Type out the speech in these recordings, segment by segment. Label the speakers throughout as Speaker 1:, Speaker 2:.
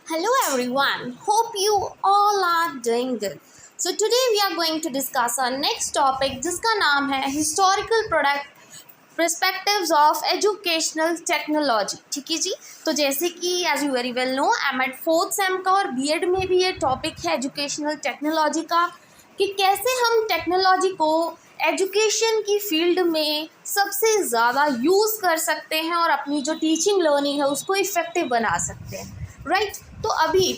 Speaker 1: Hello everyone, hope you all are doing good. So today we are going to discuss our next topic जिसका नाम है Historical Product Perspectives of Educational Technology. ठीक है जी, तो जैसे कि as you very well know M Ed fourth sem का और बीएड में भी ये टॉपिक है एजुकेशनल टेक्नोलॉजी का कि कैसे हम टेक्नोलॉजी को एजुकेशन की फील्ड में सबसे ज़्यादा यूज़ कर सकते हैं और अपनी जो टीचिंग लर्निंग है उसको इफ़ेक्टिव बना सकते हैं, राइट। तो अभी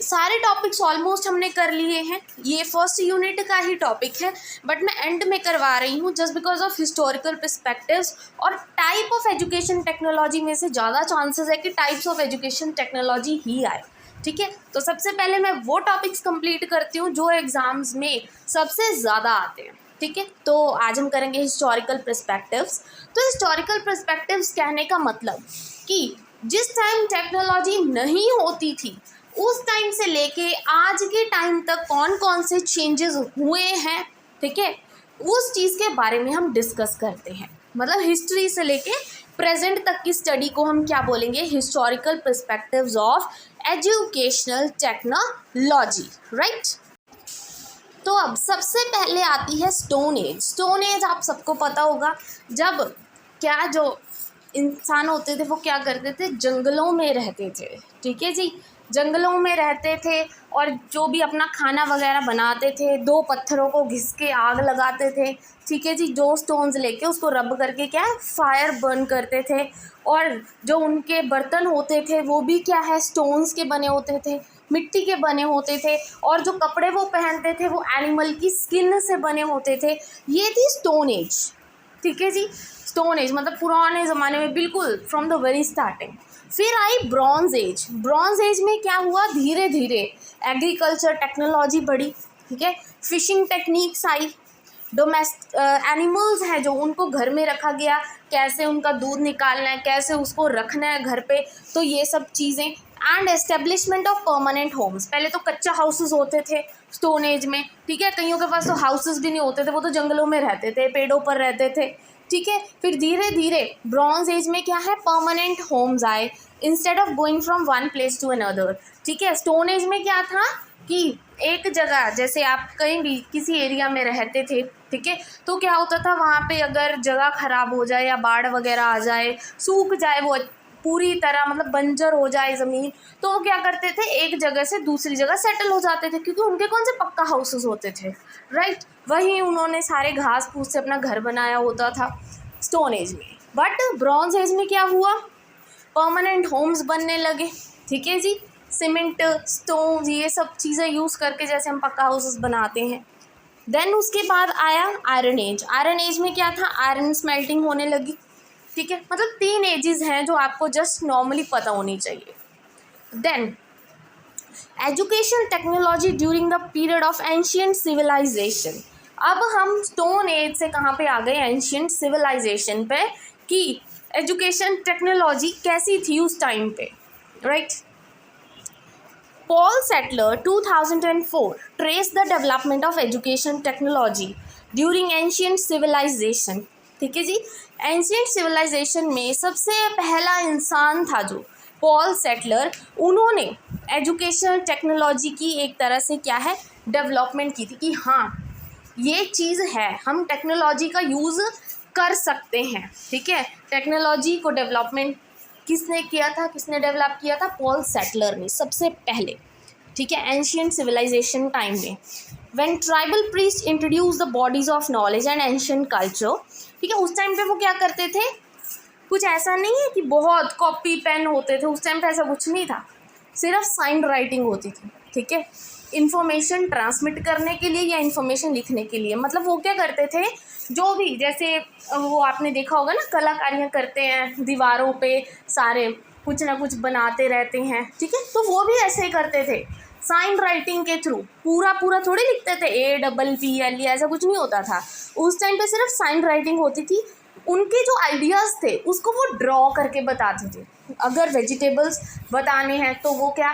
Speaker 1: सारे टॉपिक्स ऑलमोस्ट हमने कर लिए हैं, ये फर्स्ट यूनिट का ही टॉपिक है बट मैं एंड में करवा रही हूँ just because of historical perspectives और टाइप ऑफ एजुकेशन टेक्नोलॉजी में से ज़्यादा चांसेस है कि टाइप्स ऑफ एजुकेशन टेक्नोलॉजी ही आए। ठीक है, तो सबसे पहले मैं वो टॉपिक्स कंप्लीट करती हूँ जो एग्ज़ाम्स में सबसे ज़्यादा आते हैं। ठीक है, तो आज हम करेंगे हिस्टोरिकल पर्सपेक्टिव्स। तो हिस्टोरिकल पर्सपेक्टिव्स कहने का मतलब कि जिस टाइम टेक्नोलॉजी नहीं होती थी उस टाइम से लेके आज के टाइम तक कौन कौन से चेंजेस हुए हैं, ठीक है, उस चीज़ के बारे में हम डिस्कस करते हैं। मतलब हिस्ट्री से लेके प्रेजेंट तक की स्टडी को हम क्या बोलेंगे, historical perspectives of educational technology, right. तो अब सबसे पहले आती है स्टोन एज। स्टोन एज आप सबको पता होगा, जब क्या जो इंसान होते थे वो क्या करते थे, जंगलों में रहते थे। ठीक है जी, जंगलों में रहते थे और जो भी अपना खाना वगैरह बनाते थे, दो पत्थरों को घिस के आग लगाते थे। ठीक है जी, दो स्टोन्स लेके उसको रब करके क्या है, फायर बर्न करते थे। और जो उनके बर्तन होते थे वो भी क्या है, स्टोन्स के बने होते थे, मिट्टी के बने होते थे। और जो कपड़े वो पहनते थे वो एनिमल की स्किन से बने होते थे। ये थी स्टोन एज। ठीक है जी, स्टोन एज मतलब पुराने ज़माने में, बिल्कुल फ्रॉम द वेरी स्टार्टिंग। फिर आई ब्रॉन्ज एज। ब्रॉन्ज एज में क्या हुआ, धीरे धीरे एग्रीकल्चर टेक्नोलॉजी बढ़ी। ठीक है, फिशिंग टेक्निक्स आई, डोमेस्ट एनिमल्स हैं जो उनको घर में रखा गया, कैसे उनका दूध निकालना है, कैसे उसको रखना है घर पे, तो ये सब चीज़ें। And establishment of permanent homes. पहले तो कच्चा हाउसेस होते थे स्टोन एज में। ठीक है, कईयों के पास तो हाउसेस भी नहीं होते थे, वो तो जंगलों में रहते थे, पेड़ों पर रहते थे। ठीक है, फिर धीरे धीरे ब्रॉन्ज एज में क्या है, परमानेंट होम्स आए instead of going from one place to another. ठीक है, स्टोन एज में क्या था कि एक जगह, जैसे आप कहीं भी किसी एरिया में रहते थे, ठीक है, तो क्या होता था वहाँ पे अगर जगह ख़राब हो जाए या बाढ़ वगैरह आ जाए, सूख जाए वो पूरी तरह, मतलब बंजर हो जाए ज़मीन, तो वो क्या करते थे, एक जगह से दूसरी जगह सेटल हो जाते थे, क्योंकि उनके कौन से पक्का हाउसेस होते थे, राइट। वहीं उन्होंने सारे घास फूस से अपना घर बनाया होता था स्टोन एज में। बट ब्रॉन्ज एज में क्या हुआ, परमानेंट होम्स बनने लगे। ठीक है जी, सीमेंट, स्टोन, ये सब चीज़ें यूज़ करके जैसे हम पक्का हाउसेस बनाते हैं। देन उसके बाद आया आयरन एज। आयरन एज में क्या था, आयरन स्मेल्टिंग होने लगी। ठीक है, मतलब 3 एजेस हैं जो आपको जस्ट नॉर्मली पता होनी चाहिए। Then education technology during the period of ancient civilization. अब हम स्टोन एज से कहाँ पे आ गए, एंशियंट सिविलाइजेशन पे, कि एजुकेशन टेक्नोलॉजी कैसी थी उस टाइम पे, right. Paul Settler 2004 traced the development of education technology during ancient civilization। ठीक है जी, एंशियंट सिविलाइजेशन में सबसे पहला इंसान था जो पॉल सेटलर, उन्होंने एजुकेशन टेक्नोलॉजी की एक तरह से क्या है, डेवलपमेंट की थी कि हाँ ये चीज़ है, हम टेक्नोलॉजी का यूज़ कर सकते हैं। ठीक है, टेक्नोलॉजी को डेवलपमेंट किसने किया था, किसने डेवलप किया था, पॉल सेटलर ने सबसे पहले। ठीक है, एंशियंट सिविलाइजेशन टाइम में when tribal priest introduce the bodies of knowledge and ancient culture. ठीक है, उस टाइम पे वो क्या करते थे, कुछ ऐसा नहीं है कि बहुत कॉपी पेन होते थे, उस टाइम पे ऐसा कुछ नहीं था, सिर्फ साइन राइटिंग होती थी। ठीक है, इन्फॉर्मेशन ट्रांसमिट करने के लिए या इन्फॉर्मेशन लिखने के लिए। मतलब वो क्या करते थे, जो भी जैसे वो आपने देखा होगा ना, कलाकारियाँ करते हैं दीवारों पे, सारे कुछ ना कुछ बनाते रहते हैं। ठीक है, तो वो भी ऐसे ही करते थे, साइन राइटिंग के थ्रू। पूरा पूरा थोड़ी लिखते थे, APPLE ऐसा कुछ नहीं होता था उस टाइम पे, सिर्फ साइन राइटिंग होती थी। उनके जो आइडियाज़ थे उसको वो ड्रॉ करके बताते थे। अगर वेजिटेबल्स बताने हैं तो वो क्या,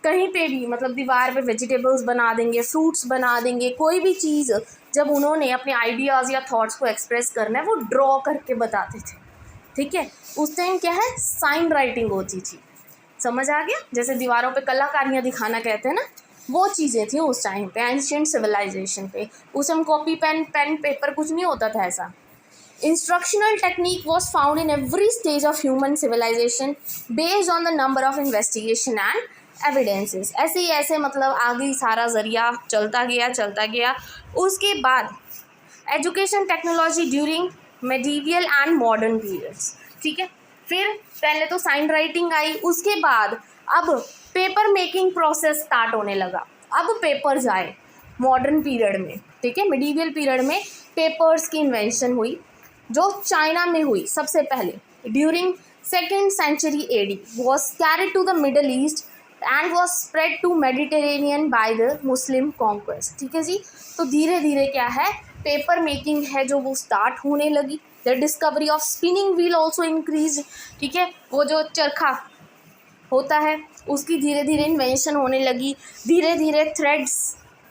Speaker 1: कहीं पे भी मतलब दीवार पे वेजिटेबल्स बना देंगे, फ्रूट्स बना देंगे, कोई भी चीज़ जब उन्होंने अपने आइडियाज़ या थॉट्स को एक्सप्रेस करना है वो ड्रॉ करके बताते थे। ठीक है, उस टाइम क्या है, साइन राइटिंग होती थी। समझ आ गया? जैसे दीवारों पे कलाकारियाँ दिखाना कहते हैं ना, वो चीज़ें थी उस टाइम पे एंशिएंट सिविलाइजेशन पे। उस टाइम कॉपी पेन पेपर कुछ नहीं होता था ऐसा। Instructional technique was found in every stage of human civilization based on the number of investigation and evidences. ऐसे ही ऐसे मतलब आगे सारा जरिया चलता गया। उसके बाद education technology during medieval and modern periods, ठीक है। फिर पहले तो साइन राइटिंग आई, उसके बाद अब पेपर मेकिंग प्रोसेस स्टार्ट होने लगा। अब पेपर्स आए मॉडर्न पीरियड में, ठीक है। मेडिवियल पीरियड में पेपर्स की इन्वेंशन हुई जो चाइना में हुई सबसे पहले during 2nd century AD, was carried to the Middle East and was spread to Mediterranean by the Muslim conquest, ठीक है जी। तो धीरे धीरे क्या है, पेपर मेकिंग है जो वो स्टार्ट होने लगी। The discovery of spinning wheel also increase, ठीक है। वो जो चरखा होता है उसकी धीरे धीरे इन्वेंशन होने लगी। धीरे धीरे थ्रेड्स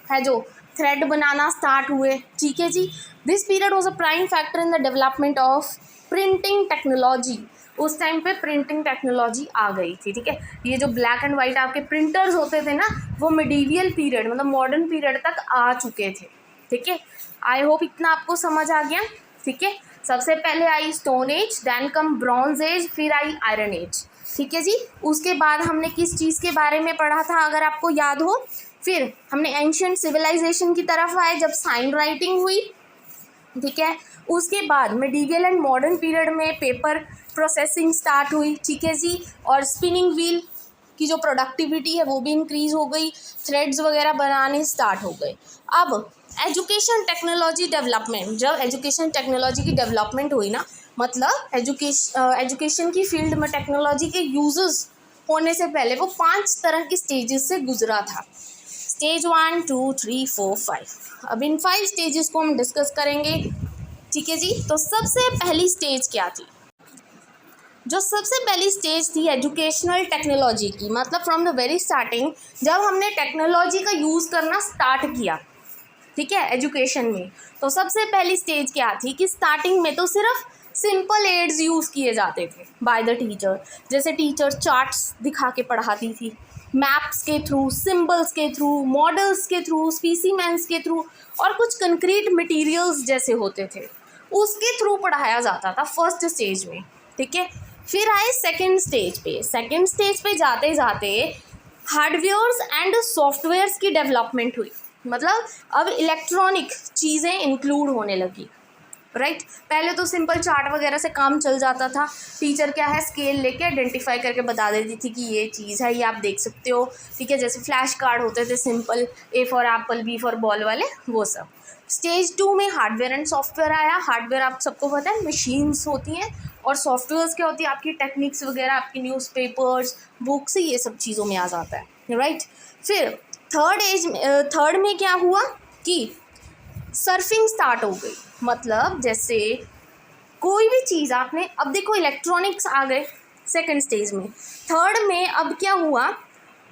Speaker 1: है जो थ्रेड बनाना स्टार्ट हुए, ठीक है जी। This period was a prime factor in the development of printing technology. उस टाइम पे प्रिंटिंग टेक्नोलॉजी आ गई थी, ठीक है। ये जो ब्लैक एंड वाइट आपके प्रिंटर्स होते थे ना, वो मिडीवियल पीरियड मतलब मॉडर्न पीरियड तक आ चुके थे, ठीक है। आई होप इतना आपको समझ आ गया, ठीक है। सबसे पहले आई stone age, then came bronze age, फिर आई आयरन एज, ठीक है जी। उसके बाद हमने किस चीज़ के बारे में पढ़ा था अगर आपको याद हो, फिर हमने एंशिएंट सिविलाइजेशन की तरफ आए जब साइन राइटिंग हुई, ठीक है। उसके बाद मिडीवियल एंड मॉडर्न पीरियड में पेपर प्रोसेसिंग स्टार्ट हुई, ठीक है जी। और स्पिनिंग व्हील की जो प्रोडक्टिविटी है वो भी इंक्रीज़ हो गई, थ्रेड्स वगैरह बनाने स्टार्ट हो गए। अब एजुकेशन टेक्नोलॉजी डेवलपमेंट, जब एजुकेशन टेक्नोलॉजी की डेवलपमेंट हुई ना, मतलब एजुकेशन की फील्ड में टेक्नोलॉजी के यूजेस होने से पहले वो 5 तरह की स्टेजेस से गुजरा था। स्टेज 1, 2, 3, 4, 5। अब इन 5 स्टेजेस को हम डिस्कस करेंगे, ठीक है जी। तो सबसे पहली स्टेज क्या थी? जो सबसे पहली स्टेज थी एजुकेशनल टेक्नोलॉजी की, मतलब फ्रॉम द वेरी स्टार्टिंग जब हमने टेक्नोलॉजी का यूज़ करना स्टार्ट किया, ठीक है, एजुकेशन में। तो सबसे पहली स्टेज क्या थी कि स्टार्टिंग में तो सिर्फ सिंपल एड्स यूज़ किए जाते थे बाय द टीचर। जैसे टीचर चार्ट्स दिखा के पढ़ाती थी, मैप्स के थ्रू, सिंबल्स के थ्रू, मॉडल्स के थ्रू, स्पीसीमेंस के थ्रू और कुछ कंक्रीट मटेरियल्स जैसे होते थे उसके थ्रू पढ़ाया जाता था फर्स्ट स्टेज में, ठीक है। फिर आए सेकंड स्टेज पे। सेकंड स्टेज पे जाते जाते हार्डवेयर्स एंड सॉफ्टवेयर्स की डेवलपमेंट हुई, मतलब अब इलेक्ट्रॉनिक चीज़ें इंक्लूड होने लगी, राइट। पहले तो सिंपल चार्ट वगैरह से काम चल जाता था। टीचर क्या है स्केल लेके आइडेंटिफाई करके बता देती थी कि ये चीज़ है, ये आप देख सकते हो, ठीक है। जैसे फ्लैश कार्ड होते थे simple, A for Apple, B for ball वाले, वो सब। स्टेज 2 में हार्डवेयर एंड सॉफ्टवेयर आया। हार्डवेयर आप सबको पता है मशीन्स होती हैं, और सॉफ्टवेयर्स क्या होती है आपकी टेक्निक्स वगैरह, आपकी न्यूज़पेपर्स, बुक्स, ये सब चीज़ों में आ जाता है, राइट। फिर थर्ड में क्या हुआ कि सर्फिंग स्टार्ट हो गई, मतलब जैसे कोई भी चीज़ आपने, अब देखो इलेक्ट्रॉनिक्स आ गए सेकंड स्टेज में। थर्ड में अब क्या हुआ,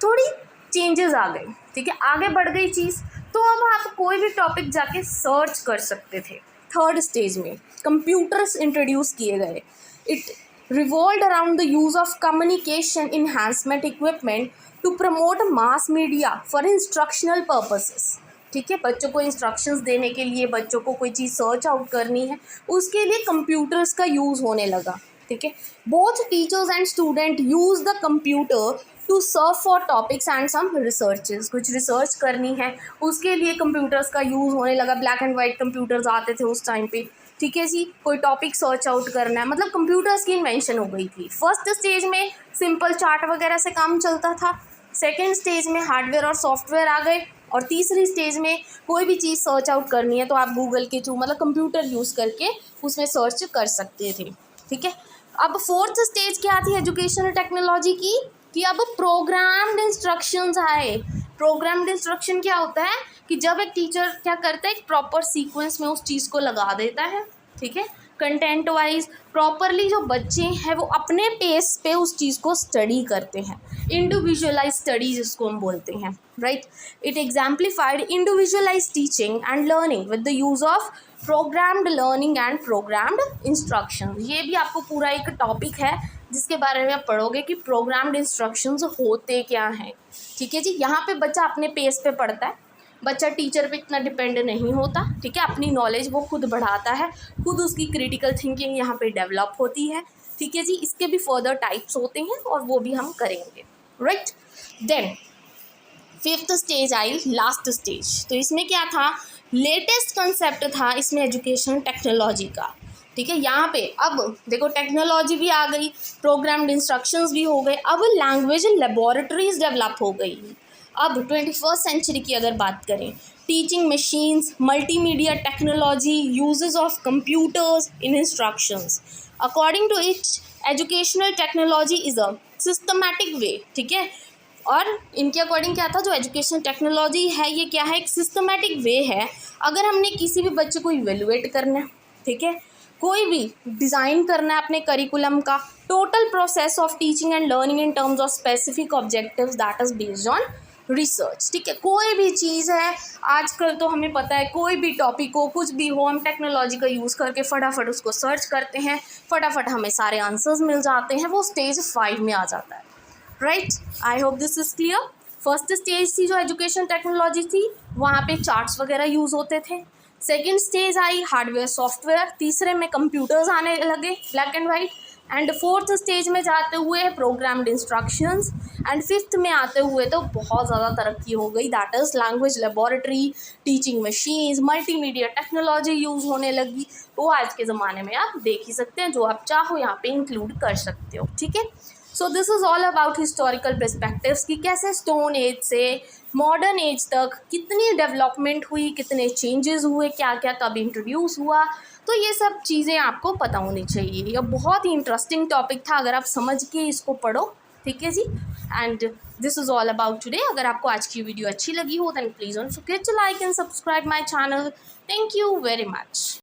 Speaker 1: थोड़ी चेंजेस आ गए, ठीक है, आगे बढ़ गई चीज़। तो अब आप कोई भी टॉपिक जाके सर्च कर सकते थे। थर्ड स्टेज में कंप्यूटर्स इंट्रोड्यूस किए गए। It revolved around the use of communication enhancement equipment to promote mass media for instructional purposes, ठीक है। बच्चों को इंस्ट्रक्शंस देने के लिए, बच्चों को कोई चीज़ सर्च आउट करनी है, उसके लिए कंप्यूटर्स का यूज़ होने लगा, ठीक है। Both teachers and student use the computer to serve for topics and some researches. कुछ रिसर्च करनी है उसके लिए कंप्यूटर्स का यूज़ होने लगा। ब्लैक एंड वाइट कंप्यूटर्स आते थे उस टाइम पे, ठीक है जी। कोई टॉपिक सर्च आउट करना है, मतलब कंप्यूटर्स की इन्वेंशन हो गई थी। फर्स्ट स्टेज में सिंपल चार्ट वगैरह से काम चलता था। सेकेंड स्टेज में हार्डवेयर और सॉफ्टवेयर आ गए, और तीसरी स्टेज में कोई भी चीज़ सर्च आउट करनी है तो आप गूगल के थ्रू, मतलब कंप्यूटर यूज़ करके उसमें सर्च कर सकते थे, ठीक है। अब फोर्थ स्टेज क्या थी एजुकेशनल टेक्नोलॉजी की, कि अब प्रोग्राम्ड इंस्ट्रक्शंस आए। प्रोग्राम्ड इंस्ट्रक्शन क्या होता है कि जब एक टीचर क्या करता है, एक प्रॉपर सीक्वेंस में उस चीज़ को लगा देता है, ठीक है, कंटेंट वाइज प्रॉपरली। जो बच्चे हैं वो अपने पेस पे उस चीज़ को स्टडी करते हैं, इंडिविजुअलाइज स्टडी जिसको हम बोलते हैं, right. It exemplified individualise teaching and learning with the use of programmed learning and programmed instruction. ये भी आपको पूरा एक टॉपिक है जिसके बारे में आप पढ़ोगे कि प्रोग्राम्ड इंस्ट्रक्शंस होते क्या हैं। ठीक है जी, यहाँ पे बच्चा अपने पेस पे पढ़ता है, बच्चा टीचर पे इतना डिपेंड नहीं होता। ठीक है, अपनी नॉलेज वो खुद बढ़ाता है, खुद उसकी क्रिटिकल थिंकिंग यहाँ पे डेवलप होती है। ठीक है जी, इसके भी फर्दर टाइप्स होते हैं और वो भी हम करेंगे, राइट। देन फिफ्थ स्टेज आई, लास्ट स्टेज। तो इसमें क्या था, लेटेस्ट कंसेप्ट था इसमें एजुकेशन टेक्नोलॉजी का। ठीक है, यहाँ पे अब देखो टेक्नोलॉजी भी आ गई, प्रोग्राम्ड इंस्ट्रक्शंस भी हो गए, अब लैंग्वेज लेबोरेटरीज डेवलप हो गई। अब 21st सेंचुरी की अगर बात करें, teaching machines, multimedia technology, uses of computers in instructions, according to it educational technology is a systematic way. ठीक है, और इनके अकॉर्डिंग क्या था, जो एजुकेशन टेक्नोलॉजी है ये क्या है, एक सिस्टमैटिक वे है। अगर हमने किसी भी बच्चे को इवेलुएट करना है, ठीक है, कोई भी डिज़ाइन करना है अपने करिकुलम का, total process of teaching and learning in terms of specific objectives that is based on research. ठीक है, कोई भी चीज़ है आजकल तो हमें पता है, कोई भी टॉपिक हो, कुछ भी हो, हम टेक्नोलॉजी का यूज़ करके फटाफट उसको सर्च करते हैं, फटाफट हमें सारे आंसर्स मिल जाते हैं, वो स्टेज 5 में आ जाता है, right. I hope this is clear. First stage थी जो एजुकेशन टेक्नोलॉजी थी, वहाँ पे चार्ट्स वगैरह यूज़ होते थे। Second stage I hardware software, तीसरे में कंप्यूटर्स आने लगे, black and white. And fourth stage में जाते हुए प्रोग्राम्ड इंस्ट्रक्शंस, एंड फिफ्थ में आते हुए तो बहुत ज़्यादा तरक्की हो गई, that is language laboratory, teaching machines, multimedia technology use होने लगी। वो आज के ज़माने में आप देख ही सकते हैं, जो आप चाहो यहाँ पे इंक्लूड कर सकते हो। ठीक है, so this is all about historical perspectives कि कैसे स्टोन एज से मॉडर्न एज तक कितनी डेवलपमेंट हुई, कितने चेंजेस हुए, क्या क्या कब इंट्रोड्यूस हुआ। तो ये सब चीज़ें आपको पता होनी चाहिए। ये बहुत ही इंटरेस्टिंग टॉपिक था, अगर आप समझ के इसको पढ़ो। ठीक है जी, and this is all about today. अगर आपको आज की वीडियो अच्छी लगी हो then please don't forget to like and subscribe my channel. Thank you very much.